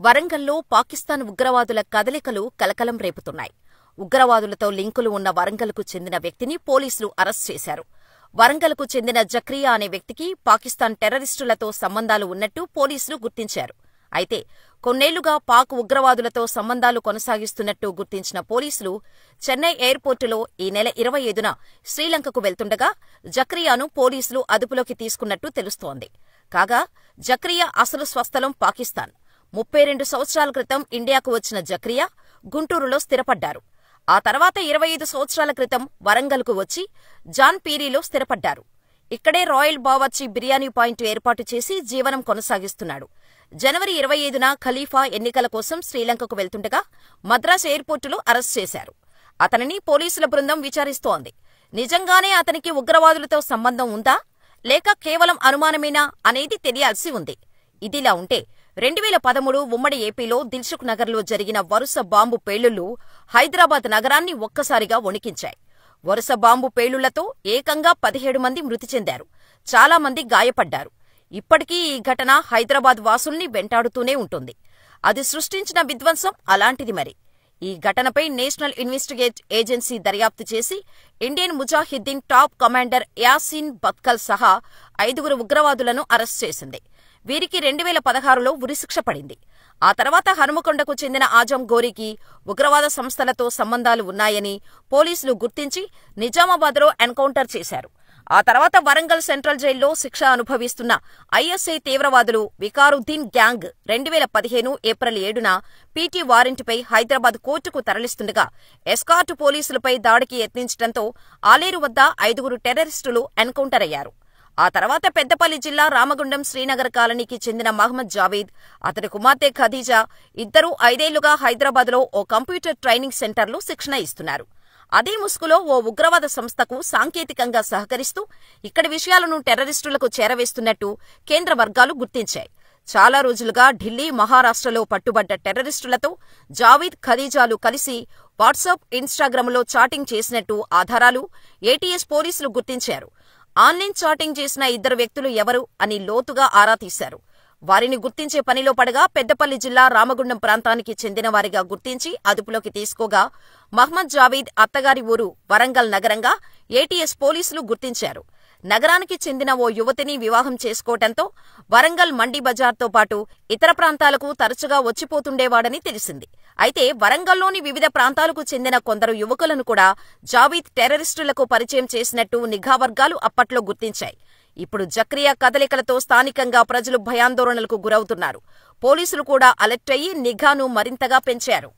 వరంగల్లో పాకిస్తాన్ ఉగ్రవాదుల కదలికలు కలకలం రేపుతున్నాయి. ఉగ్రవాదులతో లింకులు ఉన్న వరంగల్కు చెందిన వ్యక్తిని పోలీసులు అరెస్ట్ చేశారు. వరంగల్కు చెందిన జక్రియా అనే వ్యక్తికి పాకిస్తాన్ టెర్రరిస్టులతో సంబంధాలు ఉన్నట్టు పోలీసులు గుర్తించారు. అయితే కొన్నేళ్లుగా పాక్ ఉగ్రవాదులతో సంబంధాలు కొనసాగిస్తున్నట్టు గుర్తించిన పోలీసులు చెన్నై ఎయిర్పోర్టులో ఈ నెల 25న శ్రీలంకకు వెళ్తుండగా జక్రియాను పోలీసులు అదుపులోకి తీసుకున్నట్టు తెలుస్తోంది. కాగా జక్రియా అసలు స్వస్థలం పాకిస్తాన్. 32 సంవత్సరాల క్రితం ఇండియాకు వచ్చిన జక్రియా గుంటూరులో స్థిరపడ్డారు. ఆ తర్వాత 25 సంవత్సరాల క్రితం వరంగల్కు వచ్చి జాన్పీరిలో స్థిరపడ్డారు. ఇక్కడే రాయల్ బావర్చి బిర్యానీ పాయింట్ ఏర్పాటు చేసి జీవనం కొనసాగిస్తున్నాడు. జనవరి 25న ఖలీఫా ఎన్నికల కోసం శ్రీలంకకు వెళ్తుండగా మద్రాస్ ఎయిర్పోర్టులో అరెస్ట్ చేశారు. అతనిని పోలీసుల బృందం విచారిస్తోంది. నిజంగానే అతనికి ఉగ్రవాదులతో సంబంధం ఉందా లేక కేవలం అనుమానమేనా అనేది తెలియాల్సి ఉంది. ఇదిలా ఉంటే 2013 ఉమ్మడి ఏపీలో దిల్సుఖ్ నగర్లో జరిగిన వరుస బాంబు పేలుళ్లు హైదరాబాద్ నగరాన్ని ఒక్కసారిగా వణికించాయి. వరుస బాంబు పేలుళ్లతో ఏకంగా 17 మంది మృతి చెందారు. చాలా మంది గాయపడ్డారు. ఇప్పటికీ ఈ ఘటన హైదరాబాద్ వాసుల్ని వెంటాడుతూనే ఉంటుంది. అది సృష్టించిన విధ్వంసం అలాంటిది మరి. ఈ ఘటనపై నేషనల్ ఇన్వెస్టిగేట్ ఏజెన్సీ దర్యాప్తు చేసి ఇండియన్ ముజాహిద్దీన్ టాప్ కమాండర్ యాసిన్ బత్కల్ సహా 5 ఉగ్రవాదులను అరెస్ట్ చేసింది. వీరికి 2016లో ఉరిశిక్ష పడింది. ఆ తర్వాత హనుమకొండకు చెందిన ఆజం గోరికి ఉగ్రవాద సంస్థలతో సంబంధాలు ఉన్నాయని పోలీసులు గుర్తించి నిజామాబాద్లో ఎన్కౌంటర్ చేశారు. ఆ తర్వాత వరంగల్ సెంట్రల్ జైల్లో శిక్ష అనుభవిస్తున్న ఐఎస్ఐ తీవ్రవాదులు Vikaruddin gang 2015 April 7న PT వారెంట్పై Hyderabad కోర్టుకు తరలిస్తుండగా ఎస్కార్ట్ పోలీసులపై దాడికి యత్నించడంతో ఆలేరు వద్ద 5 టెర్రరిస్టులు ఎన్కౌంటర్ అయ్యారు. ఆ తర్వాత పెద్దపల్లి జిల్లా రామగుండం శ్రీనగర్ కాలనీకి చెందిన మహ్మద్ జావేద్, అతడి కుమార్తె ఖదీజా ఇద్దరూ 5 ఏళ్లుగా హైదరాబాద్లో ఓ కంప్యూటర్ ట్రైనింగ్ సెంటర్లో శిక్షణ ఇస్తున్నారు. అదే ముసుగులో ఓ ఉగ్రవాద సంస్థకు సాంకేతికంగా సహకరిస్తూ ఇక్కడి విషయాలను టెర్రరిస్టులకు చేరవేస్తున్నట్టు కేంద్ర వర్గాలు గుర్తించాయి. చాలా రోజులుగా ఢిల్లీ, మహారాష్ట్రలో పట్టుబడ్డ టెర్రరిస్టులతో జావేద్, ఖదీజాలు కలిసి వాట్సాప్, ఇన్స్టాగ్రామ్లో చాటింగ్ చేసినట్టు ఆధారాలు ఏటీఎస్ పోలీసులు గుర్తించారు. ఆన్లైన్ చాటింగ్ చేసిన 2 వ్యక్తులు ఎవరు అని లోతుగా ఆరా తీశారు. వారిని గుర్తించే పనిలో పడగా పెద్దపల్లి జిల్లా రామగుండం ప్రాంతానికి చెందిన వారిగా గుర్తించి అదుపులోకి తీసుకోగా మహ్మద్ జావేద్ అత్తగారి ఊరు వరంగల్ నగరంగా ఏటీఎస్ పోలీసులు గుర్తించారు. నగరానికి చెందిన ఓ యువతిని వివాహం చేసుకోవడంతో వరంగల్ మండీ బజార్తో పాటు ఇతర ప్రాంతాలకు తరచుగా వచ్చిపోతుండేవాడని తెలిసింది. అయితే వరంగల్లోని వివిధ ప్రాంతాలకు చెందిన కొందరు యువకులను కూడా జావేద్ టెర్రరిస్టులకు పరిచయం చేసినట్టు నిఘా వర్గాలు అప్పట్లో గుర్తించాయి. ఇప్పుడు జక్రియా కదలికలతో స్థానికంగా ప్రజలు భయాందోళనలకు గురవుతున్నారు. పోలీసులు కూడా అలర్ట్ అయ్యి నిఘాను మరింతగా పెంచారు.